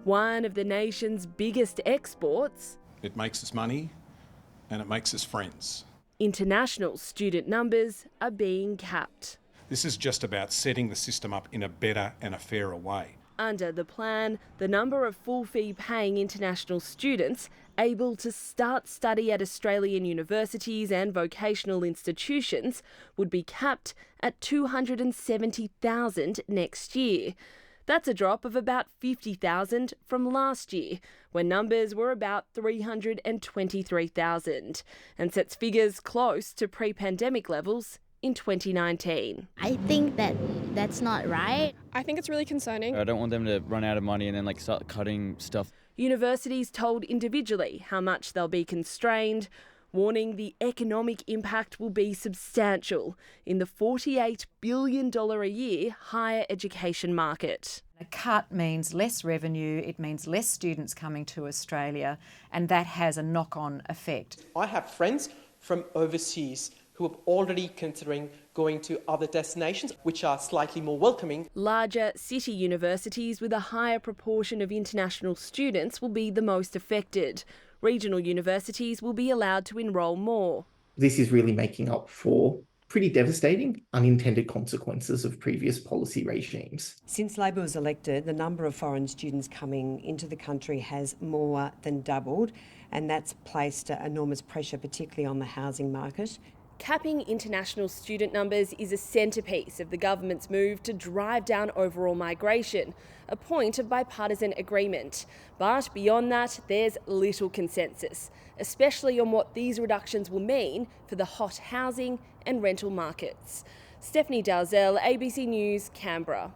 One of the nation's biggest exports, it makes us money and it makes us friends. International student numbers are being capped. This is just about setting the system up in a better and a fairer way. Under the plan, the number of full fee paying international students able to start study at Australian universities and vocational institutions would be capped at 270,000 next year. That's a drop of about 50,000 from last year, when numbers were about 323,000, and sets figures close to pre-pandemic levels in 2019. I think that's not right. I think it's really concerning. I don't want them to run out of money and then start cutting stuff. Universities told individually how much they'll be constrained, warning the economic impact will be substantial in the $48 billion a year higher education market. A cut means less revenue, it means less students coming to Australia, and that has a knock-on effect. I have friends from overseas who are already considering going to other destinations which are slightly more welcoming. Larger city universities with a higher proportion of international students will be the most affected. Regional universities will be allowed to enrol more. This is really making up for pretty devastating unintended consequences of previous policy regimes. Since Labor was elected, the number of foreign students coming into the country has more than doubled, and that's placed enormous pressure, particularly on the housing market. Capping international student numbers is a centrepiece of the government's move to drive down overall migration, a point of bipartisan agreement. But beyond that, there's little consensus, especially on what these reductions will mean for the hot housing and rental markets. Stephanie Dalzell, ABC News, Canberra.